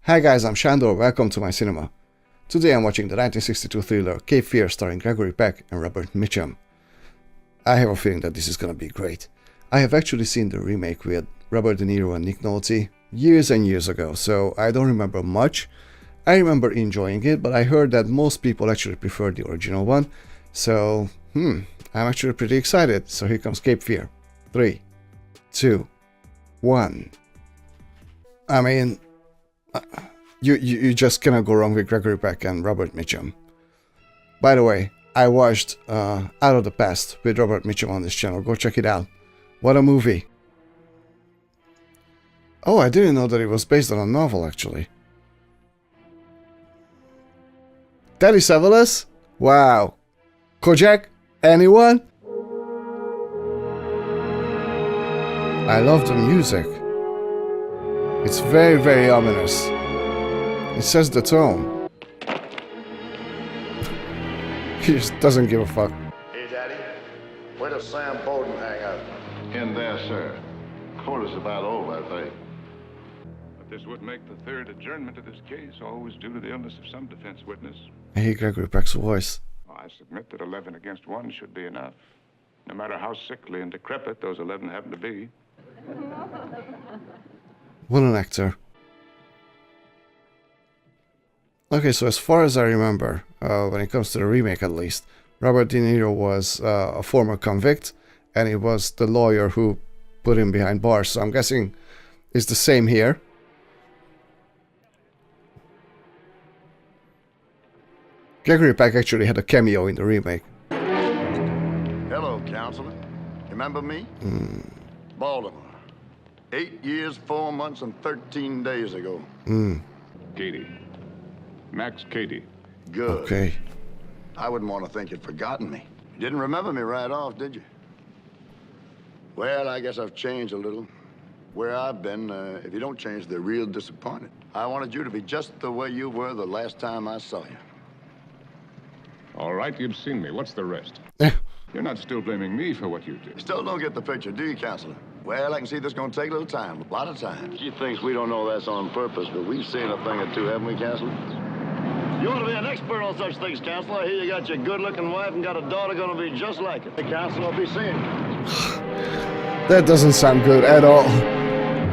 Hi guys, I'm Shandor, welcome to my cinema. Today I'm watching the 1962 thriller Cape Fear starring Gregory Peck and Robert Mitchum. I have a feeling that this is gonna be great. I have actually seen the remake with Robert De Niro and Nick Nolte years and years ago, so I don't remember much. I remember enjoying it, but I heard that most people actually prefer the original one, so I'm actually pretty excited. So here comes Cape Fear. 3, 2, 1. I mean, you just cannot go wrong with Gregory Peck and Robert Mitchum. By the way, I watched Out of the Past with Robert Mitchum on this channel. Go check it out. What a movie. Oh, I didn't know that it was based on a novel, actually. Telly Savalas? Wow. Kojak? Anyone? I love the music. It's very, very ominous. It sets the tone. He just doesn't give a fuck. Hey, Daddy. Where does Sam Bowden hang out? In there, sir. Court is about over, I think. But this would make the third adjournment of this case, always due to the illness of some defense witness. I hear Gregory Peck's voice. I submit that 11 against 1 should be enough. No matter how sickly and decrepit those 11 happen to be. What an actor. Okay, so as far as I remember, when it comes to the remake at least, Robert De Niro was a former convict, and it was the lawyer who put him behind bars, so I'm guessing it's the same here. Gregory Peck actually had a cameo in the remake. Hello, counselor. Remember me? Baltimore. 8 years, 4 months, and 13 days ago. Katie. Max Katie. Good. Okay. I wouldn't want to think you'd forgotten me. You didn't remember me right off, did you? Well, I guess I've changed a little. Where I've been, if you don't change, they're real disappointed. I wanted you to be just the way you were the last time I saw you. All right, you've seen me. What's the rest? You're not still blaming me for what you did. Still don't get the picture, do you, counselor? Well, I can see this is going to take a little time, a lot of time. She thinks we don't know that's on purpose, but we've seen a thing or two, haven't we, counselor? You ought to be an expert on such things, counselor. Here you got your good-looking wife and got a daughter going to be just like it. The counselor will be seeing you. That doesn't sound good at all.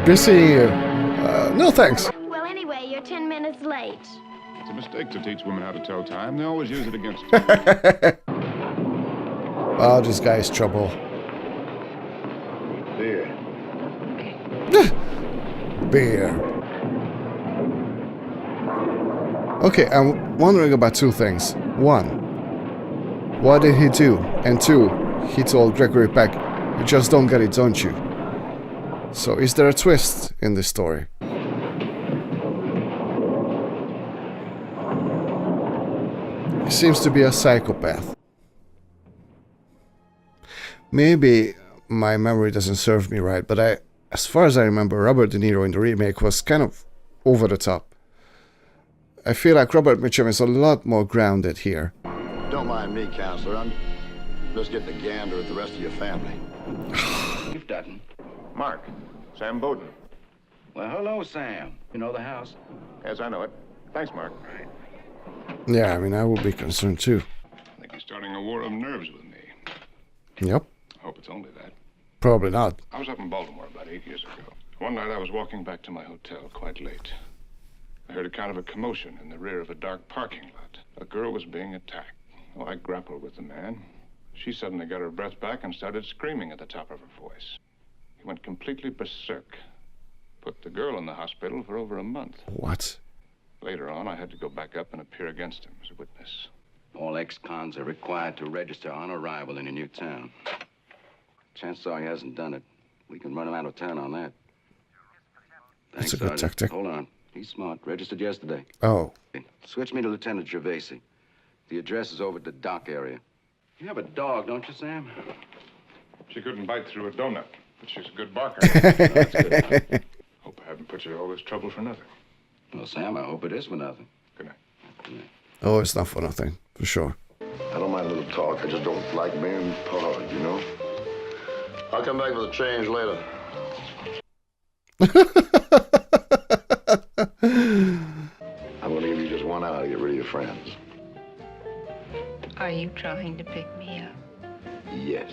Be seeing you. No thanks. Well, anyway, you're 10 minutes late. It's a mistake to teach women how to tell time. They always use it against them. Oh, this guy is trouble. Beer. Beer. Okay, I'm wondering about two things. One, what did he do? And two, he told Gregory Peck, you just don't get it, don't you? So is there a twist in this story? He seems to be a psychopath. Maybe my memory doesn't serve me right, but as far as I remember, Robert De Niro in the remake was kind of over the top. I feel like Robert Mitchum is a lot more grounded here. Don't mind me, counselor. I'm just getting a gander at the rest of your family. You've done. Mark. Sam Bowden. Well, hello, Sam. You know the house? Yes, I know it. Thanks, Mark. Yeah, I mean, I would be concerned too. I think he's starting a war of nerves with me. Yep, I hope it's only that. probably not. I was up in Baltimore about 8 years ago. One night I was walking back to my hotel quite late. I heard a kind of a commotion in the rear of a dark parking lot. A girl was being attacked. Well, I grappled with the man. She suddenly got her breath back and started screaming at the top of her voice. He went completely berserk. Put the girl in the hospital for over a month. What? Later on, I had to go back up and appear against him as a witness. All ex-cons are required to register on arrival in a new town. Chances are he hasn't done it. We can run him out of town on that. That's Thanks, a good Sergeant. tactic. Hold on. He's smart. Registered yesterday. Oh, Switch me to Lieutenant Gervasi. The address is over at the dock area. You have a dog, don't you, Sam? She couldn't bite through a donut, but she's a good barker. That's good. Hope I haven't put you all this trouble for nothing. Well, Sam, I hope it is for nothing. Good night. Good night. oh, it's not for nothing, for sure. I don't mind a little talk. I just don't like being pawed, you know? I'll come back for the change later. I'm going to give you just 1 hour to get rid of your friends. Are you trying to pick me up? Yes.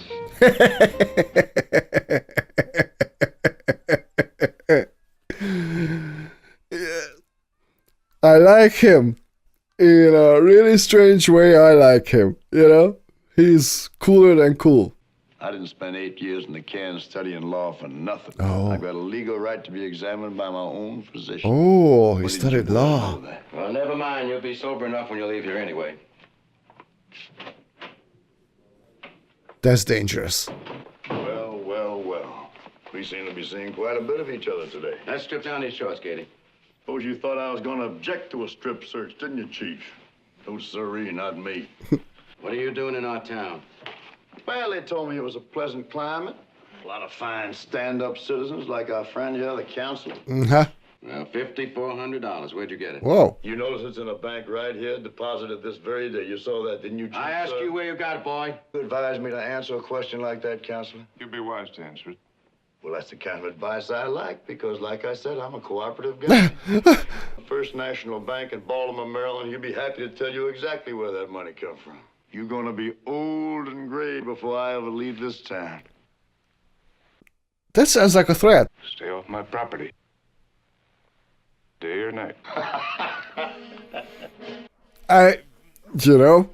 I like him. In a really strange way, I like him. You know? He's cooler than cool. I didn't spend 8 years in the can studying law for nothing. Oh. I've got a legal right to be examined by my own physician. Oh, he What did studied you law. know that? Well, never mind. You'll be sober enough when you leave here anyway. That's dangerous. Well, well, well. We seem to be seeing quite a bit of each other today. Let's strip down these shorts, Katie. Suppose you thought I was going to object to a strip search, didn't you, Chief? No, sirree, not me. What are you doing in our town? Well, they told me it was a pleasant climate. A lot of fine stand-up citizens like our friend here, the council. Uh-huh. Well, $5,400. Where'd you get it? Whoa. You notice it's in a bank right here, deposited this very day. You saw that, didn't you, Chief? I asked you where you got it, boy. You advised me to answer a question like that, Counselor? You'd be wise to answer it. Well, that's the kind of advice I like, because, like I said, I'm a cooperative guy. First National Bank in Balsam, Maryland, he'd be happy to tell you exactly where that money come from. You're gonna be old and gray before I ever leave this town. That sounds like a threat. Stay off my property. Day or night. You know,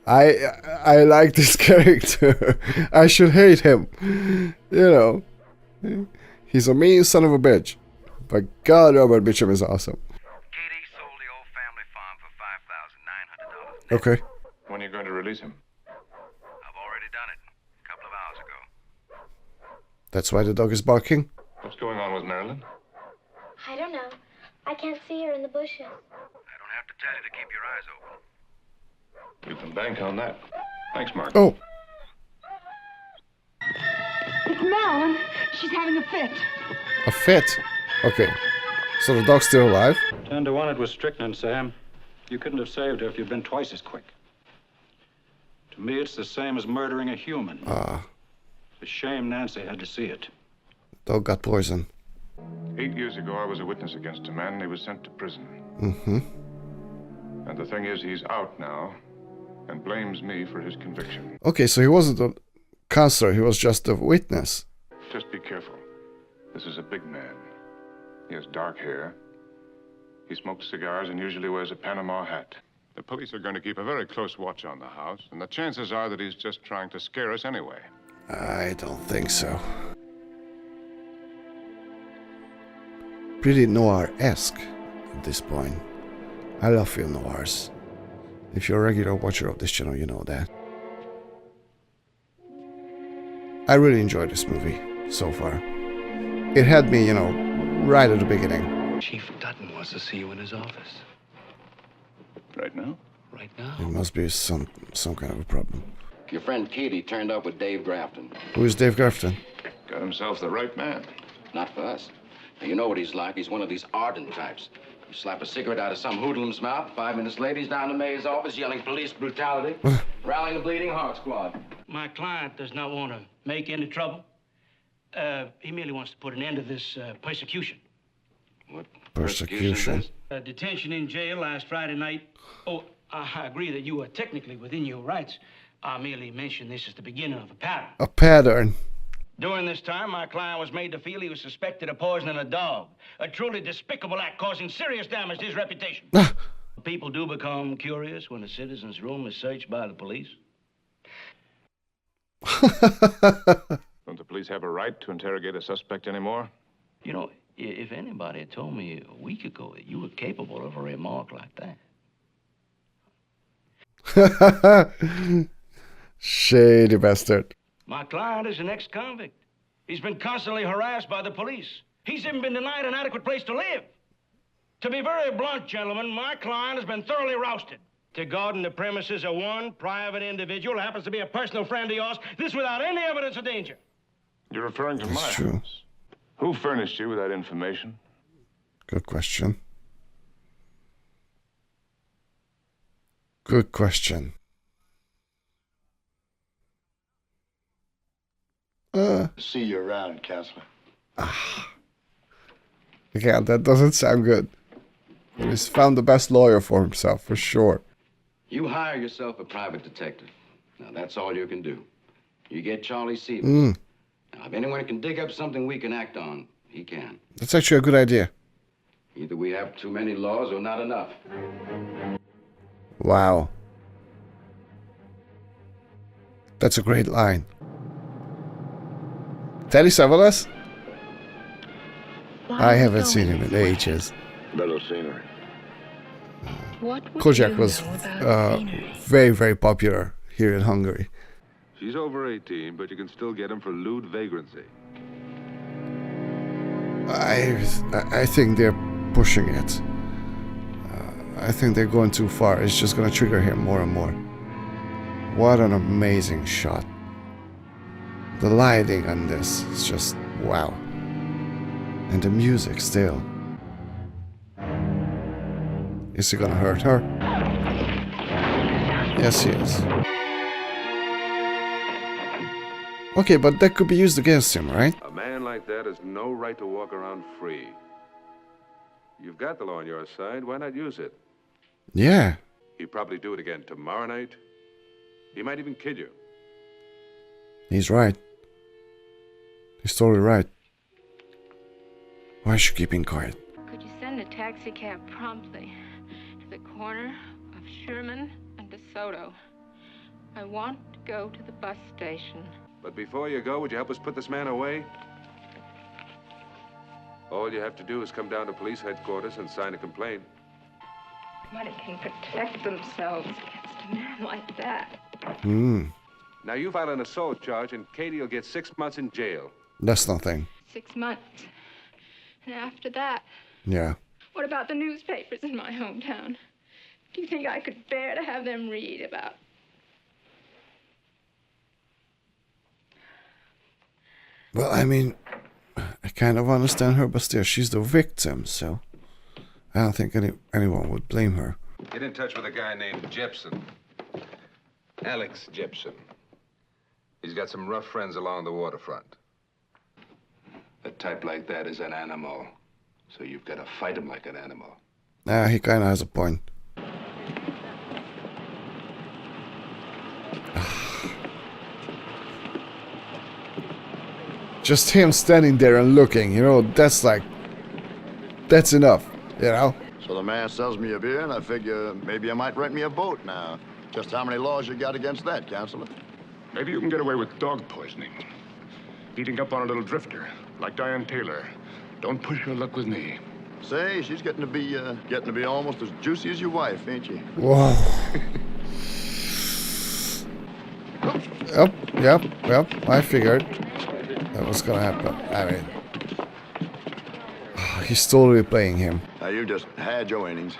I like this character. I should hate him. You know, he's a mean son of a bitch. But God, Robert Mitchum is awesome. Katie sold the old family farm for $5,900. Okay. When are you going to release him? I've already done it a couple of hours ago. That's why the dog is barking. What's going on with Marilyn? I don't know. I can't see her in the bushes. I don't have to tell you to keep your eyes open. You can bank on that. Thanks, Mark. Oh, It's Marilyn. She's having a fit. a fit. Okay. So the dog's still alive? 10 to 1 it was strychnine, Sam. You couldn't have saved her if you'd been twice as quick. To me, it's the same as murdering a human. Ah, It's a shame Nancy had to see it. dog got poison. 8 years ago, I was a witness against a man and he was sent to prison. Mm-hmm. And the thing is, he's out now and blames me for his conviction. Okay, so he wasn't a counselor, he was just a witness. Just be careful. This is a big man. He has dark hair. He smokes cigars and usually wears a Panama hat. The police are going to keep a very close watch on the house, and the chances are that he's just trying to scare us anyway. I don't think so. Pretty noir-esque at this point. I love film noirs. If you're a regular watcher of this channel, you know that. I really enjoyed this movie so far. It had me, you know, right at the beginning. Chief Dutton wants to see you in his office. Right now? Right now. It must be some kind of a problem. Your friend Katie turned up with Dave Grafton. Who is Dave Grafton? Got himself the right man. Not for us. Now, you know what he's like. He's one of these ardent types. You slap a cigarette out of some hoodlum's mouth, 5 minutes later, he's down to May's office yelling police brutality, rallying the Bleeding Heart Squad. My client does not want to make any trouble. He merely wants to put an end to this persecution. What Persecution? is this? Detention in jail last Friday night. Oh, I agree that you are technically within your rights. I merely mention this as the beginning of a pattern. A pattern. During this time, my client was made to feel he was suspected of poisoning a dog. A truly despicable act causing serious damage to his reputation. People do become curious when a citizen's room is searched by the police. Don't the police have a right to interrogate a suspect anymore? You know, if anybody had told me a week ago that you were capable of a remark like that. Shady bastard. My client is an ex-convict. He's been constantly harassed by the police. He's even been denied an adequate place to live. To be very blunt, gentlemen, my client has been thoroughly rousted. To garden the premises of one private individual who happens to be a personal friend of yours, this without any evidence of danger. You're referring to my That's true. house. Who furnished you with that information? Good question. Good question. See you around, Counselor. Yeah, that doesn't sound good. But he's found the best lawyer for himself, for sure. You hire yourself a private detective. Now, that's all you can do. You get Charlie Savalas. Now, if anyone can dig up something we can act on, he can. That's actually a good idea. Either we have too many laws or not enough. Wow. That's a great line. Telly Savalas? I haven't seen him in ages. Better scenery. Kojak was very, very popular here in Hungary. She's over 18, but you can still get him for lewd vagrancy. I think they're pushing it. I think they're going too far. It's just going to trigger him more and more. What an amazing shot. The lighting on this is just wow. And the music still. Is he gonna hurt her? Yes, he is. Okay, but that could be used against him, right? A man like that has no right to walk around free. You've got the law on your side. Why not use it? Yeah. He'd probably do it again tomorrow night. He might even kid you. He's right. He's totally right. Why is she keeping quiet? Could you send a taxi cab promptly to the corner of Sherman and DeSoto? I want to go to the bus station. But before you go, would you help us put this man away? All you have to do is come down to police headquarters and sign a complaint. Nobody can protect themselves against a man like that. Now you file an assault charge and Katie will get 6 months in jail. That's nothing. 6 months. And after that, Yeah. what about the newspapers in my hometown? Do you think I could bear to have them read about? Well, I mean, I kind of understand her, but still, she's the victim, so I don't think anyone would blame her. Get in touch with a guy named Jepson. Alex Jepson. He's got some rough friends along the waterfront. A type like that is an animal, so you've got to fight him like an animal. He kind of has a point. Just him standing there and looking, that's enough, So the man sells me a beer, and I figure maybe I might rent me a boat now. Just how many laws you got against that, Counselor? Maybe you can get away with dog poisoning. Beating up on a little drifter, like Diane Taylor. Don't push your luck with me. Say, she's getting to be almost as juicy as your wife, ain't she? Whoa. Yep, I figured that was gonna happen. I mean, he's totally playing him. Now, you just had your innings.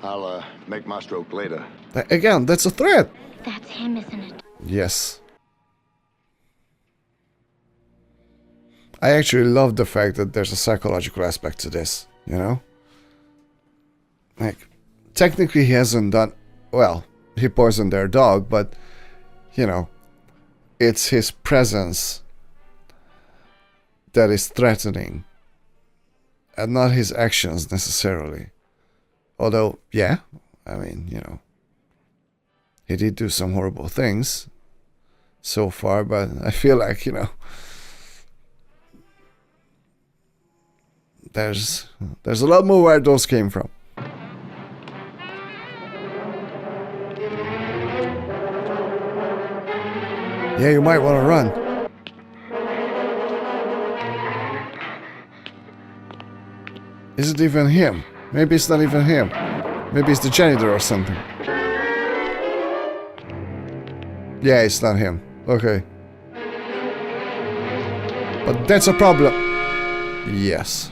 I'll make my stroke later. Again, that's a threat. That's him, isn't it? Yes. I actually love the fact that there's a psychological aspect to this, Like, technically he hasn't done... Well, he poisoned their dog, but, it's his presence that is threatening. And not his actions, necessarily. Although, yeah, I mean, he did do some horrible things so far, but I feel like, there's a lot more where those came from. Yeah, you might want to run. Is it even him? Maybe it's not even him. Maybe it's the janitor or something. Yeah, it's not him. Okay. But that's a problem. Yes.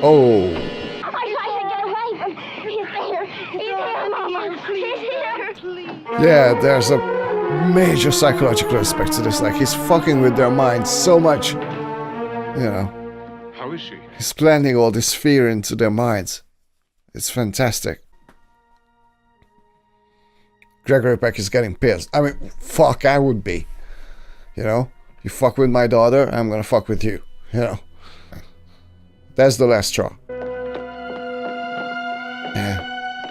Oh. I should get away. He's there. He's here, Mama. He's here. Please. Yeah, there's a major psychological aspect to this. Like, he's fucking with their minds so much. How is she? He's planting all this fear into their minds. It's fantastic. Gregory Peck is getting pissed. I mean, fuck, I would be. You fuck with my daughter, I'm gonna fuck with you. You know. That's the last straw. Yeah,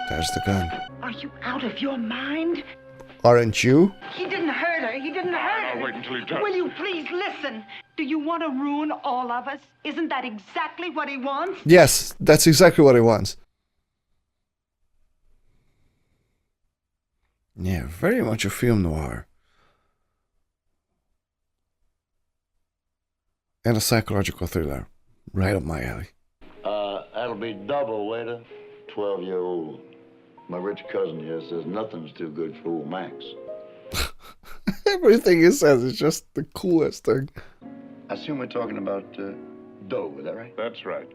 there's the gun. Are you out of your mind? Aren't you? He didn't hurt her. He didn't hurt her. I'll wait until he does. Will you please listen? Do you want to ruin all of us? Isn't that exactly what he wants? Yes, that's exactly what he wants. Yeah, very much a film noir. And a psychological thriller. Right up my alley. That'll be double, waiter. 12-year-old. My rich cousin here says nothing's too good for old Max. Everything he says is just the coolest thing. I assume we're talking about dough, is that right? That's right.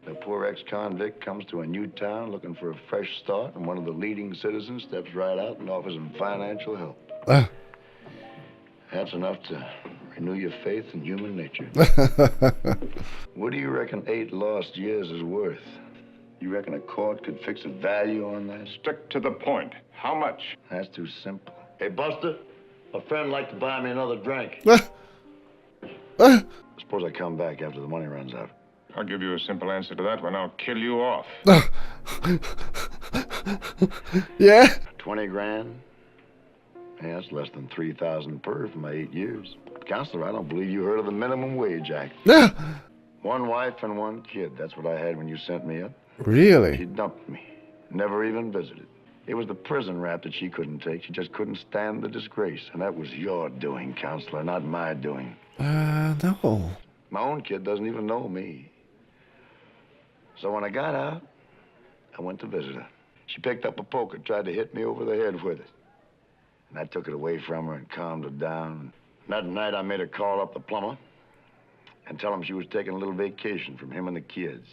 The poor ex-convict comes to a new town looking for a fresh start, and one of the leading citizens steps right out and offers him financial help. That's enough to renew your faith in human nature. What do you reckon 8 lost years is worth? You reckon a court could fix a value on that? Stick to the point. How much? That's too simple. Hey, Buster, a friend like to buy me another drink. Suppose I come back after the money runs out. I'll give you a simple answer to that one. I'll kill you off. Yeah? 20 grand? Yeah, that's less than 3,000 per for my 8 years. Counselor, I don't believe you heard of the Minimum Wage Act. 1 wife and 1 kid. That's what I had when you sent me up. Really? She dumped me. Never even visited. It was the prison rap that she couldn't take. She just couldn't stand the disgrace. And that was your doing, Counselor, not my doing. No. My own kid doesn't even know me. So when I got out, I went to visit her. She picked up a poker, tried to hit me over the head with it. And I took it away from her and calmed her down. And that night, I made her call up the plumber and tell him she was taking a little vacation from him and the kids.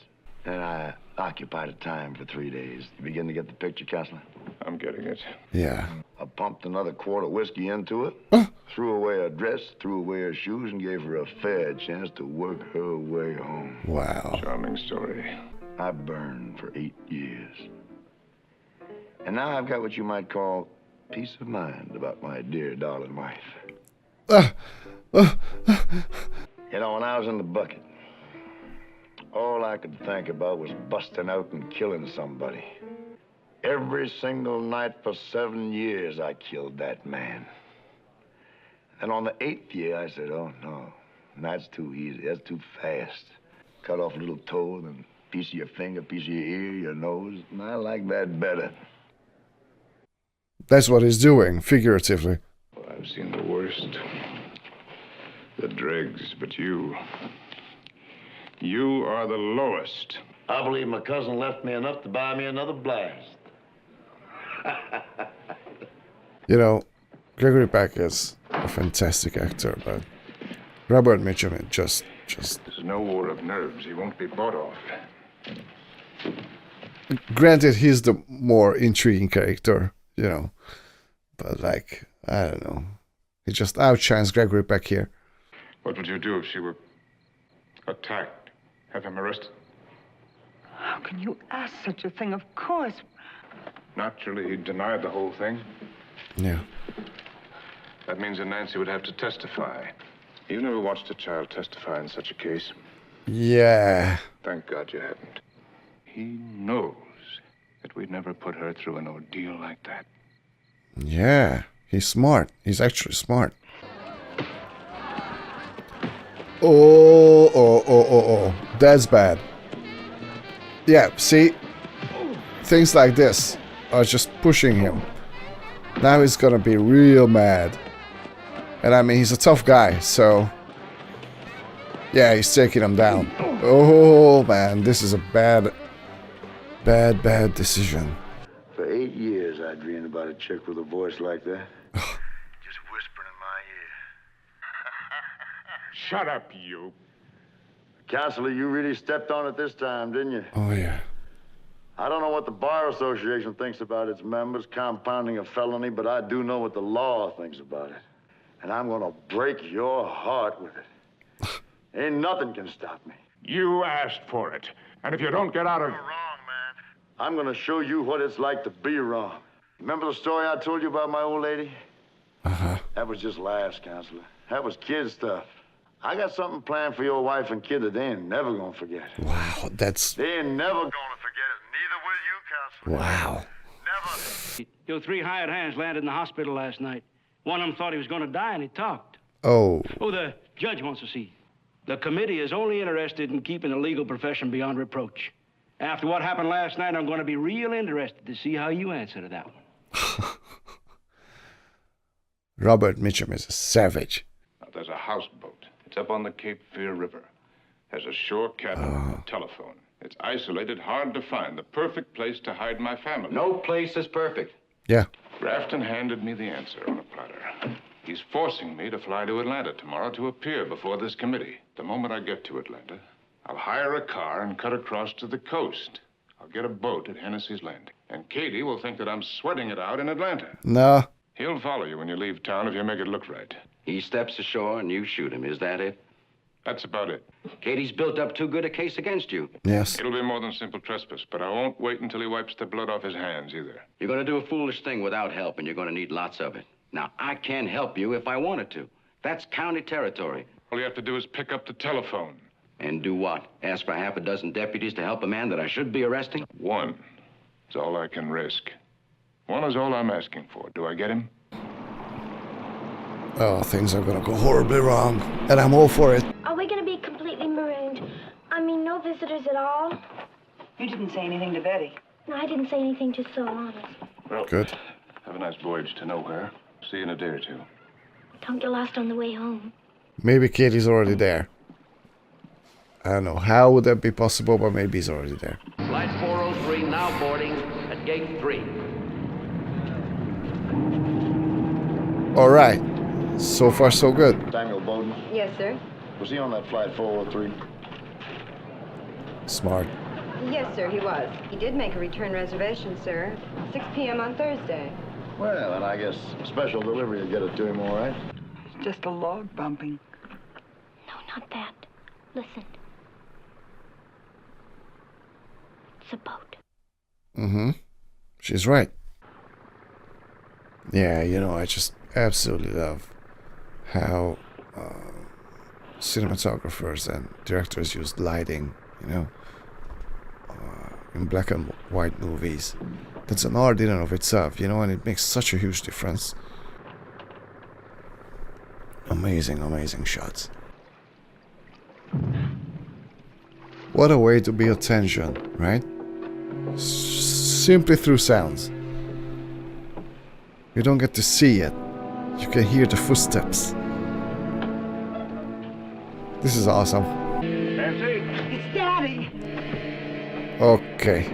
And I occupied her time for 3 days. You begin to get the picture, Counselor? I'm getting it. Yeah. I pumped another quart of whiskey into it, threw away her dress, threw away her shoes, and gave her a fair chance to work her way home. Wow. Charming story. I burned for 8 years. And now I've got what you might call peace of mind about my dear, darling wife. You know, when I was in the bucket, all I could think about was busting out and killing somebody. Every single night for 7 years, I killed that man. And on the 8th year, I said, oh, no, that's too easy. That's too fast. Cut off a little toe, then piece of your finger, piece of your ear, your nose. And I like that better. That's what he's doing, figuratively. Well, I've seen the worst. The dregs, but you are the lowest. I believe my cousin left me enough to buy me another blast. You know, Gregory Peck is a fantastic actor, but Robert Mitchum just... There's no war of nerves. He won't be bought off. Granted, he's the more intriguing character, you know. But, like, I don't know. He just outshines Gregory Peck here. What would you do if she were attacked? Have him arrested? How can you ask such a thing? Of course. Naturally, he denied the whole thing. Yeah. That means that Nancy would have to testify. You never watched a child testify in such a case. Yeah. Thank God you haven't. He knows that we'd never put her through an ordeal like that. Yeah. He's smart. He's actually smart. Oh. That's bad. Yeah, see? Things like this are just pushing him. Now he's gonna be real mad. And I mean, he's a tough guy, so... Yeah, he's taking him down. Oh, man, this is a bad decision. For 8 years, I dreamed about a chick with a voice like that. Just whispering in my ear. Shut up, you. Counselor, you really stepped on it this time, didn't you? Oh, yeah. I don't know what the Bar Association thinks about its members compounding a felony, but I do know what the law thinks about it. And I'm gonna break your heart with it. Ain't nothing can stop me. You asked for it. And if you don't get out of... You're wrong, man. I'm gonna show you what it's like to be wrong. Remember the story I told you about my old lady? Uh-huh. That was just laughs, Counselor. That was kid stuff. I got something planned for your wife and kid that they ain't never gonna forget. Wow, that's... They ain't never gonna forget it. Neither will you, Counselor. Wow. Never. Your 3 hired hands landed in the hospital last night. One of them thought he was going to die, and he talked. Oh. Oh, the judge wants to see you. The committee is only interested in keeping the legal profession beyond reproach. After what happened last night, I'm going to be real interested to see how you answer to that one. Robert Mitchum is a savage. There's a houseboat. It's up on the Cape Fear River. Has a shore cabin and a telephone. It's isolated, hard to find. The perfect place to hide my family. No place is perfect. Yeah. Grafton handed me the answer on a platter. He's forcing me to fly to Atlanta tomorrow to appear before this committee. The moment I get to Atlanta, I'll hire a car and cut across to the coast. I'll get a boat at Hennessy's Landing. And Katie will think that I'm sweating it out in Atlanta. No. He'll follow you when you leave town if you make it look right. He steps ashore and you shoot him. Is that it? That's about it. Katie's built up too good a case against you. Yes. It'll be more than simple trespass, but I won't wait until he wipes the blood off his hands either. You're going to do a foolish thing without help, and you're going to need lots of it. Now, I can help you if I wanted to. That's county territory. All you have to do is pick up the telephone. And do what? Ask for half a dozen deputies to help a man that I should be arresting? One is all I can risk. One is all I'm asking for. Do I get him? Oh, things are gonna go horribly wrong, and I'm all for it. Are we going to be completely marooned? I mean, no visitors at all? You didn't say anything to Betty. No, I didn't say anything, just so honest. Well, good. Have a nice voyage to nowhere. See you in a day or two. Don't get lost on the way home. Maybe Katie's already there. I don't know. How would that be possible, but maybe he's already there. Flight 403 now boarding at gate 3. All right. So far, so good. Samuel Bowden. Yes, sir. Was he on that flight 403? Smart. Yes, sir, he was. He did make a return reservation, sir. 6 p.m. on Thursday. Well, then I guess special delivery will get it to him all right. It's just a log bumping. No, not that. Listen. It's a boat. Mm-hmm. She's right. Yeah, you know, I just absolutely love how cinematographers and directors use lighting, you know, in black and white movies. That's an art in and of itself, you know, and it makes such a huge difference. Amazing, amazing shots. What a way to build tension, right? Simply through sounds. You don't get to see it. You can hear the footsteps. This is awesome. Nancy? It's Daddy. Okay.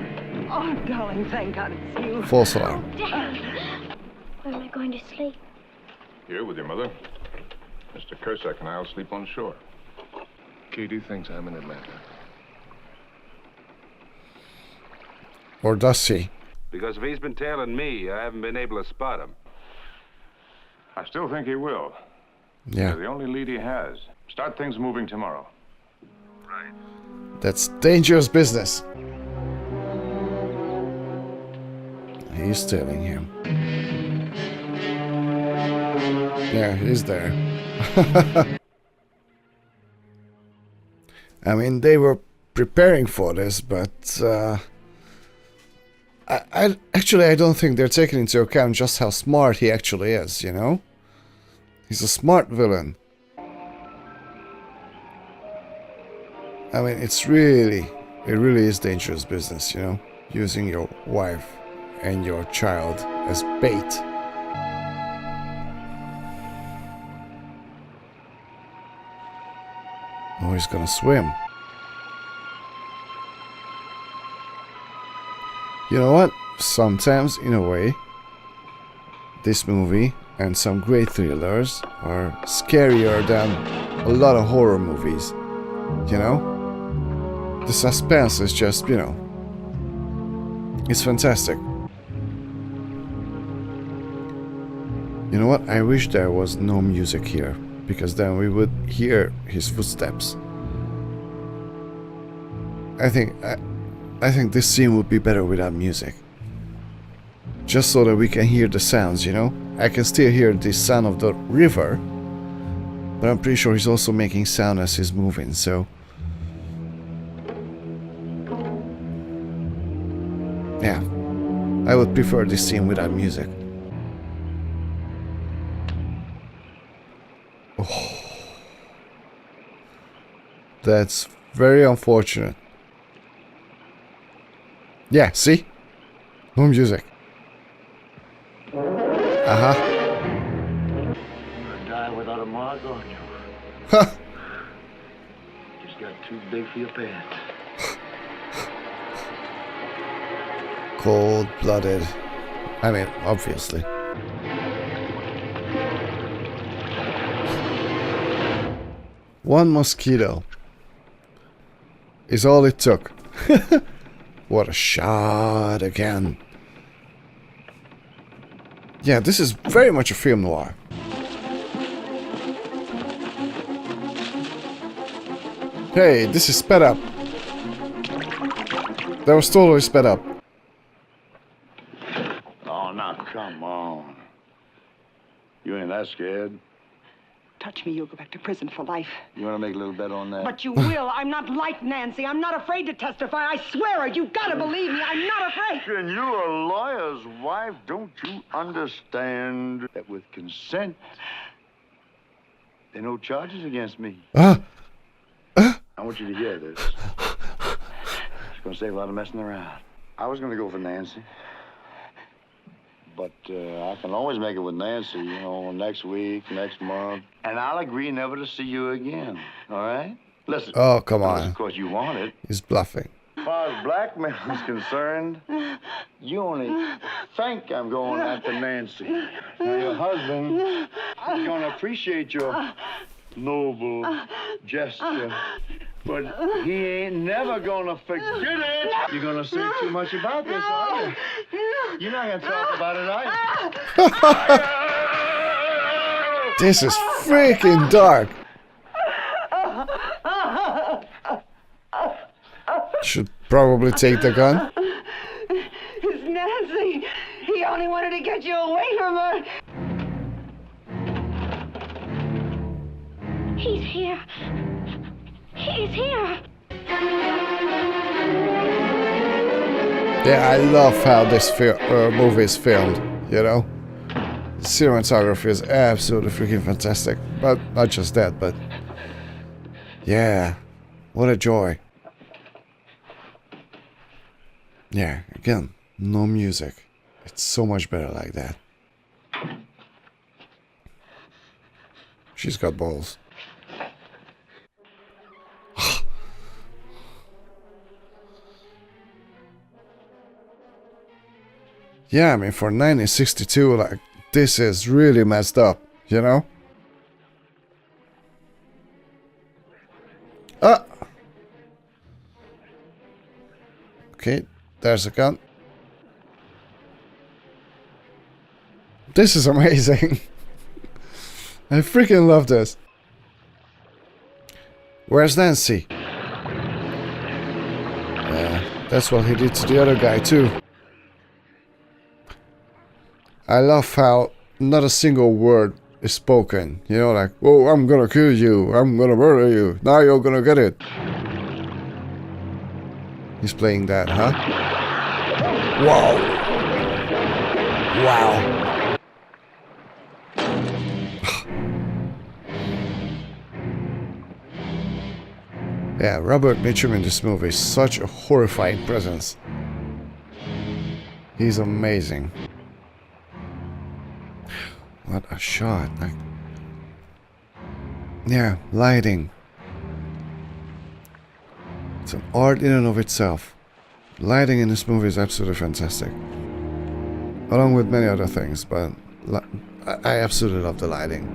Oh, darling, thank God it's you. False alarm. Daddy, where am I going to sleep? Here with your mother. Mr. Kursak and I'll sleep on shore. Katie thinks I'm in Atlanta. Or does he? Because if he's been tailing me, I haven't been able to spot him. I still think he will. Yeah. They're the only lead he has. Start things moving tomorrow. Right. That's dangerous business. He's tailing him. Yeah, he's there. I mean, they were preparing for this, but I don't think they're taking into account just how smart he actually is, you know? He's a smart villain. I mean, it really is dangerous business, you know? Using your wife and your child as bait. Oh, he's gonna swim. You know what? Sometimes, in a way, this movie and some great thrillers are scarier than a lot of horror movies. You know? The suspense is just, you know, it's fantastic. You know what? I wish there was no music here, because then we would hear his footsteps. I think this scene would be better without music. Just so that we can hear the sounds, you know? I can still hear the sound of the river, But I'm pretty sure he's also making sound as he's moving, so... yeah, I would prefer this scene without music. Oh. That's very unfortunate. Yeah, see? No music. Uh-huh. Die without a mark on you. Huh. Just got too big for your pants. Cold-blooded. I mean, obviously. One mosquito is all it took. What a shot again. Yeah, this is very much a film noir. Hey, this is sped up. That was totally sped up. Oh, now, come on. You ain't that scared. Touch me, you'll go back to prison for life. You want to make a little bet on that? But you will. I'm not like Nancy. I'm not afraid to testify. I swear it. You've got to believe me. I'm not afraid. And you're a lawyer's wife. Don't you understand that with consent, there are no charges against me? I want you to hear this. It's going to save a lot of messing around. I was going to go for Nancy. But I can always make it with Nancy, you know, next week, next month. And I'll agree never to see you again, all right? Listen. Oh, come on. Of course you want it. He's bluffing. As far as blackmail is concerned, you only think I'm going after Nancy. Now, your husband is going to appreciate your noble gesture. But he ain't never gonna forget it. You're gonna say too much about this, are you? You're not gonna talk about it, are you? This is freaking dark. Should probably take the gun. It's Nancy. He only wanted to get you away from her. He's here. He's here. Yeah, I love how this movie is filmed, you know? The cinematography is absolutely freaking fantastic. But not just that, but... yeah, what a joy. Yeah, again, no music. It's so much better like that. She's got balls. Yeah, I mean, for 1962, like, this is really messed up, you know? Ah! Okay, there's a gun. This is amazing. I freaking love this. Where's Nancy? That's what he did to the other guy, too. I love how not a single word is spoken. You know, like, oh, I'm gonna kill you. I'm gonna murder you. Now you're gonna get it. He's playing that, huh? Wow. Wow. Yeah, Robert Mitchum in this movie is such a horrifying presence. He's amazing. What a shot. Like, yeah, lighting. It's an art in and of itself. Lighting in this movie is absolutely fantastic. Along with many other things, but I absolutely love the lighting.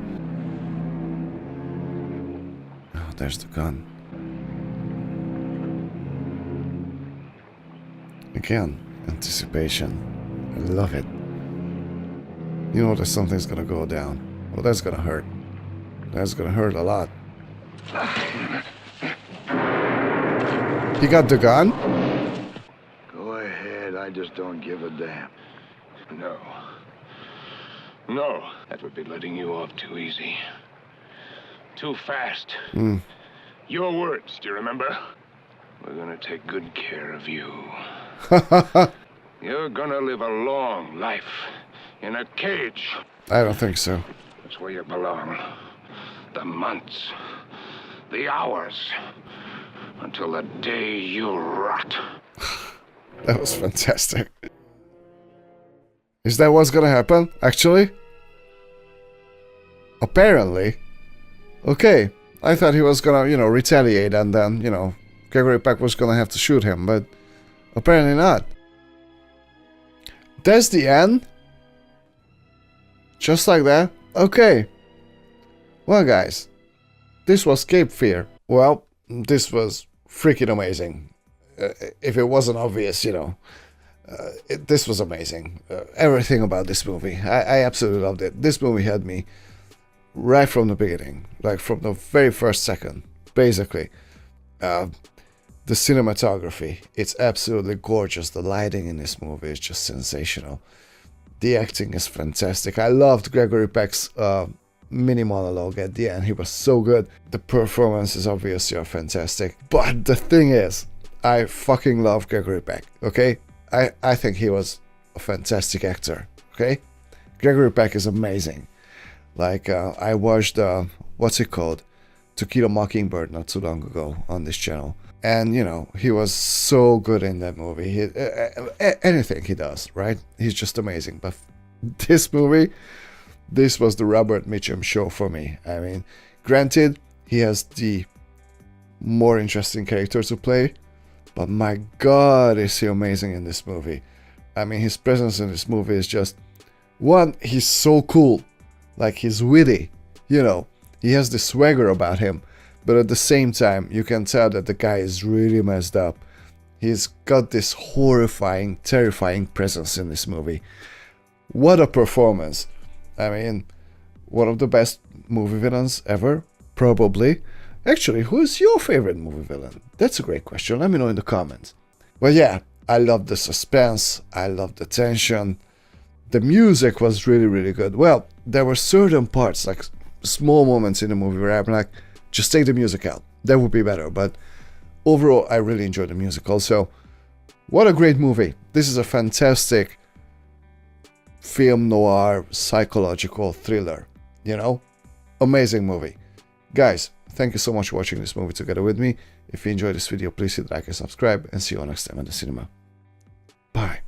Oh, there's the gun. Again, anticipation. I love it. You know that something's gonna go down. Well, that's gonna hurt. That's gonna hurt a lot. He got the gun? Go ahead, I just don't give a damn. No. No, that would be letting you off too easy. Too fast. Mm. Your words, do you remember? We're gonna take good care of you. You're gonna live a long life in a cage. I don't think so. That's where you belong. The months, the hours, until the day you rot. That was fantastic. Is that what's gonna happen, actually? Apparently. Okay, I thought he was gonna, retaliate and then, Gregory Peck was gonna have to shoot him, but apparently not. That's the end? Just like that? Okay. Well, guys, this was Cape Fear. Well, this was freaking amazing. If it wasn't obvious, this was amazing. Everything about this movie. I absolutely loved it. This movie had me right from the beginning, like from the very first second, basically. The cinematography, it's absolutely gorgeous. The lighting in this movie is just sensational. The acting is fantastic. I loved Gregory Peck's mini monologue at the end. He was so good. The performances obviously are fantastic. But the thing is, I fucking love Gregory Peck, okay? I think he was a fantastic actor, okay? Gregory Peck is amazing. Like, I watched, what's it called? To Kill a Mockingbird not too long ago on this channel. And, he was so good in that movie. Anything he does, right? He's just amazing. But this movie, this was the Robert Mitchum show for me. I mean, granted, he has the more interesting character to play, but my God, is he amazing in this movie. I mean, his presence in this movie is just... One, he's so cool. Like, he's witty, He has this swagger about him. But at the same time, you can tell that the guy is really messed up. He's got this horrifying, terrifying presence in this movie. What a performance. I mean, one of the best movie villains ever, probably. Actually, who is your favorite movie villain? That's a great question. Let me know in the comments. Well, yeah, I love the suspense. I love the tension. The music was really, really good. Well, there were certain parts, like small moments in the movie where I'm like, just take the music out. That would be better. But overall, I really enjoyed the music also. What a great movie. This is a fantastic film noir psychological thriller. Amazing movie. Guys, thank you so much for watching this movie together with me. If you enjoyed this video, please hit like and subscribe, and see you all next time at the cinema. Bye.